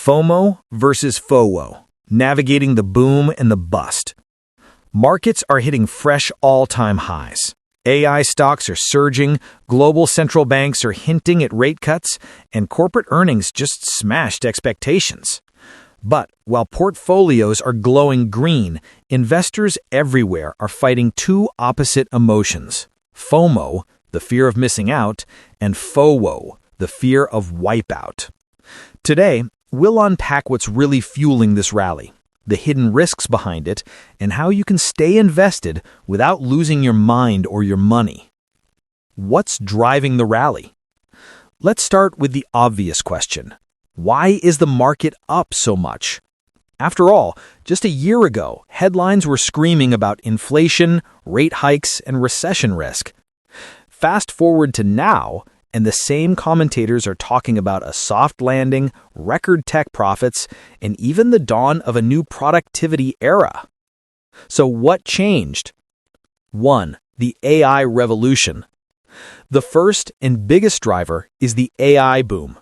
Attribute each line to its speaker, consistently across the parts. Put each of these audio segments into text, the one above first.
Speaker 1: FOMO versus FOWO, navigating the boom and the bust. Markets are hitting fresh all-time highs. AI stocks are surging, global central banks are hinting at rate cuts, and corporate earnings just smashed expectations. But while portfolios are glowing green, investors everywhere are fighting two opposite emotions: FOMO, the fear of missing out, and FOWO, the fear of wipeout. Today, we'll unpack what's really fueling this rally, the hidden risks behind it, and how you can stay invested without losing your mind or your money. What's driving the rally? Let's start with the obvious question. Why is the market up so much? After all, just a year ago, headlines were screaming about inflation, rate hikes, and recession risk. Fast forward to now, and the same commentators are talking about a soft landing, record tech profits, and even the dawn of a new productivity era. So what changed? 1. The AI revolution. The first and biggest driver is the AI boom.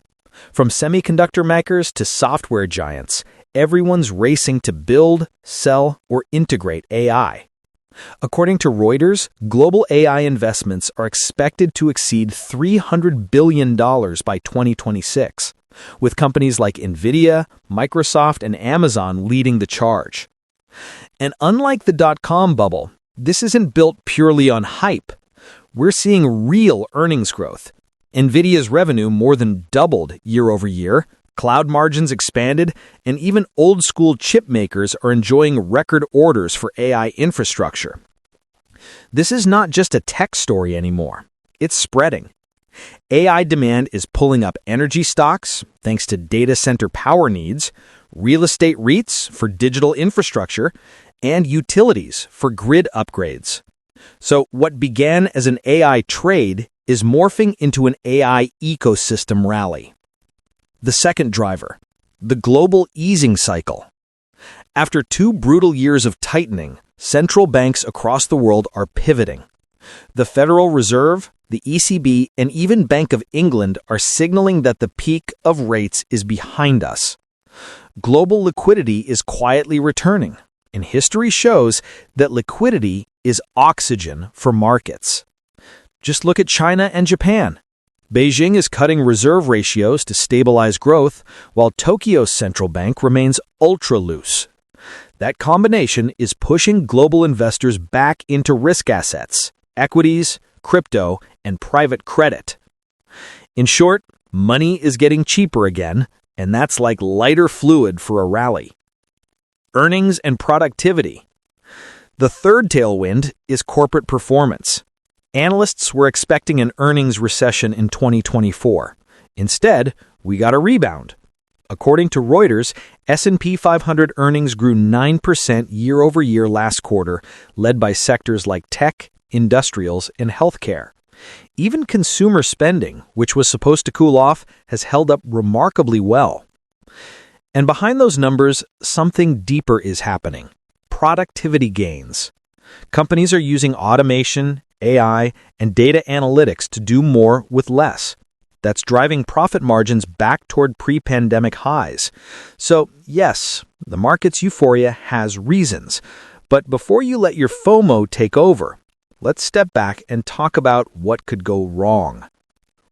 Speaker 1: From semiconductor makers to software giants, everyone's racing to build, sell, or integrate AI. According to Reuters, global AI investments are expected to exceed $300 billion by 2026, with companies like NVIDIA, Microsoft, and Amazon leading the charge. And unlike the dot-com bubble, this isn't built purely on hype. We're seeing real earnings growth. NVIDIA's revenue more than doubled year over year, cloud margins expanded, and even old-school chip makers are enjoying record orders for AI infrastructure. This is not just a tech story anymore. It's spreading. AI demand is pulling up energy stocks, thanks to data center power needs, real estate REITs for digital infrastructure, and utilities for grid upgrades. So what began as an AI trade is morphing into an AI ecosystem rally. The second driver, the global easing cycle. After 2 brutal years of tightening, central banks across the world are pivoting. The Federal Reserve, the ECB, and even Bank of England are signaling that the peak of rates is behind us. Global liquidity is quietly returning, and history shows that liquidity is oxygen for markets. Just look at China and Japan. Beijing is cutting reserve ratios to stabilize growth, while Tokyo's central bank remains ultra-loose. That combination is pushing global investors back into risk assets, equities, crypto, and private credit. In short, money is getting cheaper again, and that's like lighter fluid for a rally. Earnings and productivity. The third tailwind is corporate performance. Analysts were expecting an earnings recession in 2024. Instead, we got a rebound. According to Reuters, S&P 500 earnings grew 9% year over year last quarter, led by sectors like tech, industrials, and healthcare. Even consumer spending, which was supposed to cool off, has held up remarkably well. And behind those numbers, something deeper is happening: productivity gains. Companies are using automation, AI, and data analytics to do more with less. That's driving profit margins back toward pre-pandemic highs. So, yes, the market's euphoria has reasons. But before you let your FOMO take over, let's step back and talk about what could go wrong.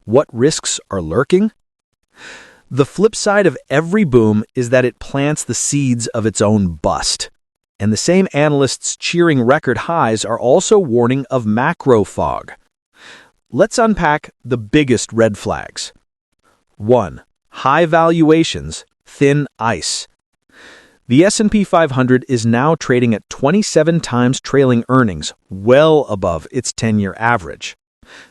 Speaker 1: What risks are lurking? The flip side of every boom is that it plants the seeds of its own bust. And the same analysts cheering record highs are also warning of macro fog. Let's unpack the biggest red flags. 1. High valuations, thin ice. The S&P 500 is now trading at 27 times trailing earnings, well above its 10-year average.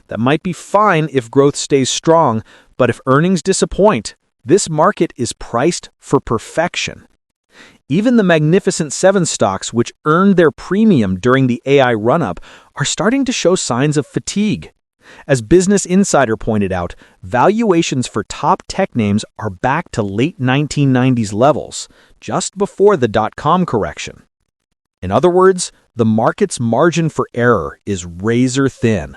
Speaker 1: That might be fine if growth stays strong, but if earnings disappoint, this market is priced for perfection. Even the Magnificent Seven stocks, which earned their premium during the AI run-up, are starting to show signs of fatigue. As Business Insider pointed out, valuations for top tech names are back to late 1990s levels, just before the dot-com correction. In other words, the market's margin for error is razor thin.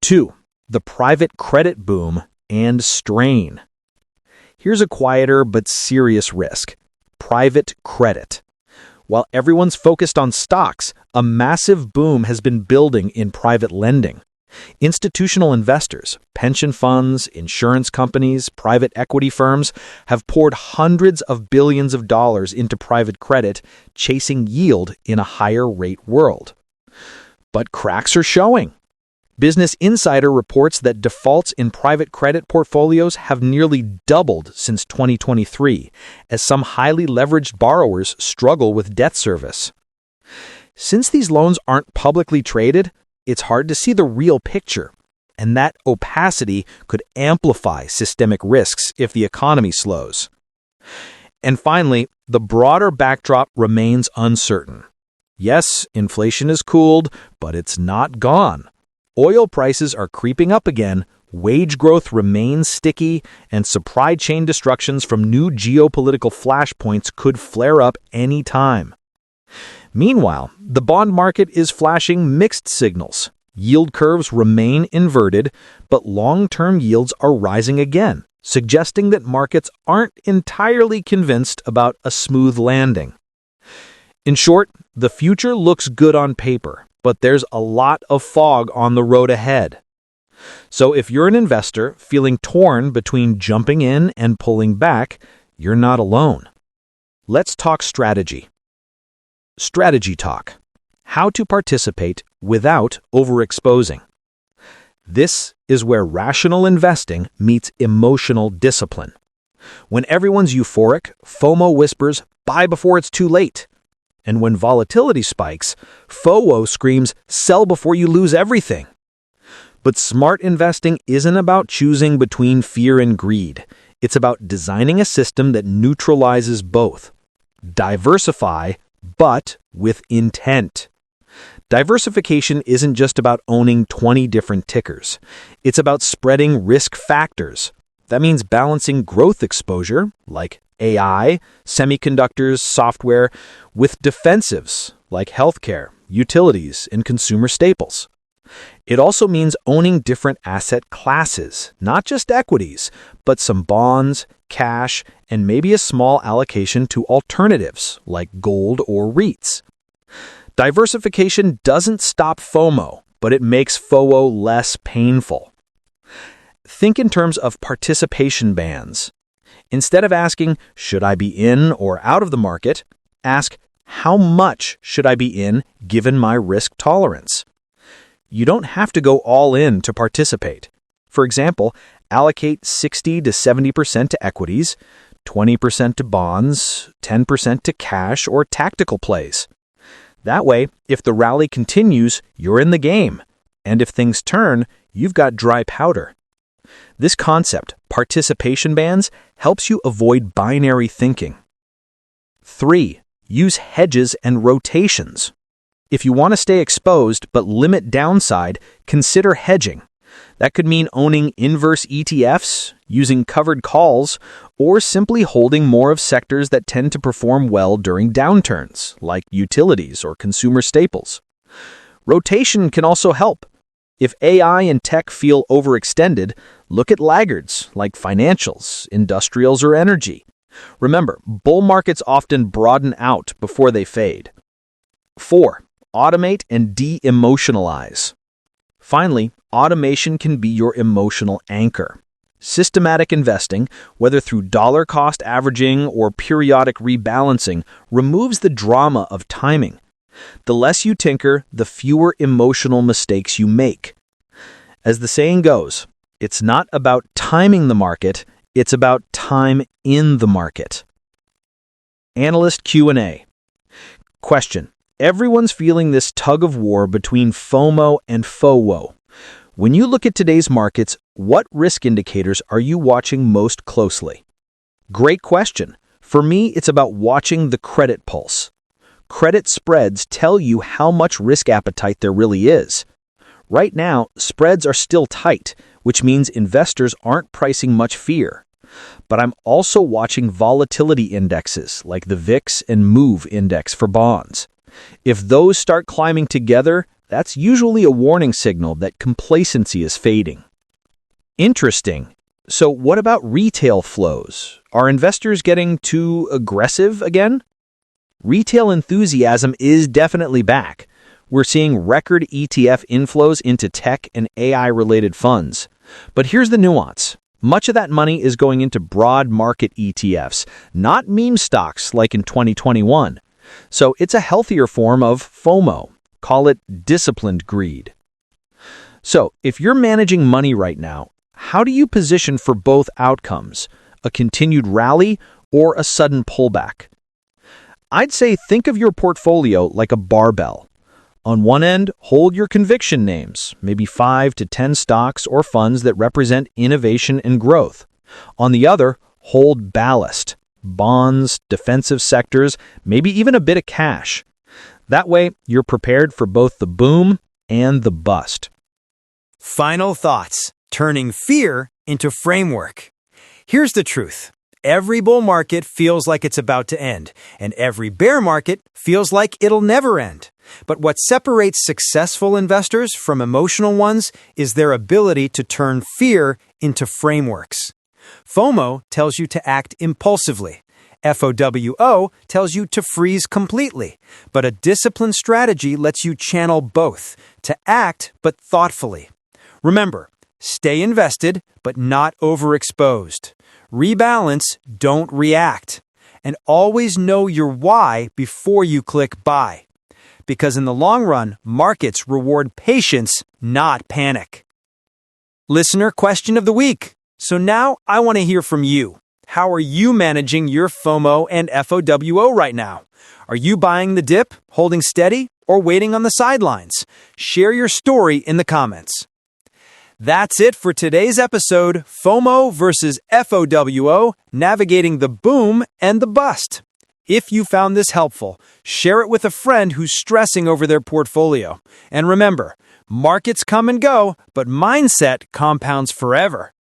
Speaker 1: 2. The private credit boom and strain. Here's a quieter but serious risk: private credit. While everyone's focused on stocks, a massive boom has been building in private lending. Institutional investors, pension funds, insurance companies, private equity firms have poured hundreds of billions of dollars into private credit, chasing yield in a higher rate world. But cracks are showing. Business Insider reports that defaults in private credit portfolios have nearly doubled since 2023, as some highly leveraged borrowers struggle with debt service. Since these loans aren't publicly traded, it's hard to see the real picture, and that opacity could amplify systemic risks if the economy slows. And finally, the broader backdrop remains uncertain. Yes, inflation has cooled, but it's not gone. Oil prices are creeping up again, wage growth remains sticky, and supply chain disruptions from new geopolitical flashpoints could flare up any time. Meanwhile, the bond market is flashing mixed signals. Yield curves remain inverted, but long-term yields are rising again, suggesting that markets aren't entirely convinced about a smooth landing. In short, the future looks good on paper, but there's a lot of fog on the road ahead. So if you're an investor feeling torn between jumping in and pulling back, you're not alone. Let's talk strategy. Strategy talk: how to participate without overexposing. This is where rational investing meets emotional discipline. When everyone's euphoric, FOMO whispers, "Buy before it's too late." And when volatility spikes, FOWO screams, "Sell before you lose everything." But smart investing isn't about choosing between fear and greed. It's about designing a system that neutralizes both. Diversify, but with intent. Diversification isn't just about owning 20 different tickers. It's about spreading risk factors. That means balancing growth exposure, like AI, semiconductors, software, with defensives, like healthcare, utilities, and consumer staples. It also means owning different asset classes, not just equities, but some bonds, cash, and maybe a small allocation to alternatives like gold or REITs. Diversification doesn't stop FOMO, but it makes FOWO less painful. Think in terms of participation bands. Instead of asking, "Should I be in or out of the market?" ask, "How much should I be in given my risk tolerance?" You don't have to go all in to participate. For example, allocate 60 to 70% to equities, 20% to bonds, 10% to cash or tactical plays. That way, if the rally continues, you're in the game. And if things turn, you've got dry powder. This concept, participation bands, helps you avoid binary thinking. 3. Use hedges and rotations. If you want to stay exposed but limit downside, consider hedging. That could mean owning inverse ETFs, using covered calls, or simply holding more of sectors that tend to perform well during downturns, like utilities or consumer staples. Rotation can also help. If AI and tech feel overextended, look at laggards like financials, industrials, or energy. Remember, bull markets often broaden out before they fade. 4. Automate and de-emotionalize. Finally, automation can be your emotional anchor. Systematic investing, whether through dollar cost averaging or periodic rebalancing, removes the drama of timing. The less you tinker, the fewer emotional mistakes you make. As the saying goes, it's not about timing the market, it's about time in the market. Analyst Q&A. Question: everyone's feeling this tug of war between FOMO and FOWO. When you look at today's markets, what risk indicators are you watching most closely? Great question. For me, it's about watching the credit pulse. Credit spreads tell you how much risk appetite there really is. Right now, spreads are still tight, which means investors aren't pricing much fear. But I'm also watching volatility indexes like the VIX and MOVE index for bonds. If those start climbing together, that's usually a warning signal that complacency is fading. Interesting. So what about retail flows? Are investors getting too aggressive again? Retail enthusiasm is definitely back. We're seeing record ETF inflows into tech and AI-related funds. But here's the nuance. Much of that money is going into broad market ETFs, not meme stocks like in 2021. So it's a healthier form of FOMO. Call it disciplined greed. So if you're managing money right now, how do you position for both outcomes, a continued rally or a sudden pullback? I'd say think of your portfolio like a barbell. On one end, hold your conviction names, maybe 5 to 10 stocks or funds that represent innovation and growth. On the other, hold ballast, bonds, defensive sectors, maybe even a bit of cash. That way, you're prepared for both the boom and the bust.
Speaker 2: Final thoughts, turning fear into framework. Here's the truth. Every bull market feels like it's about to end, and every bear market feels like it'll never end. But what separates successful investors from emotional ones is their ability to turn fear into frameworks. FOMO tells you to act impulsively. FOWO tells you to freeze completely. But a disciplined strategy lets you channel both, to act but thoughtfully. Remember, stay invested but not overexposed. Rebalance, don't react. And always know your why before you click buy. Because in the long run, markets reward patience, not panic. Listener question of the week. So now I want to hear from you. How are you managing your FOMO and FOWO right now? Are you buying the dip, holding steady, or waiting on the sidelines? Share your story in the comments. That's it for today's episode, FOMO versus FOWO, navigating the boom and the bust. If you found this helpful, share it with a friend who's stressing over their portfolio. And remember, markets come and go, but mindset compounds forever.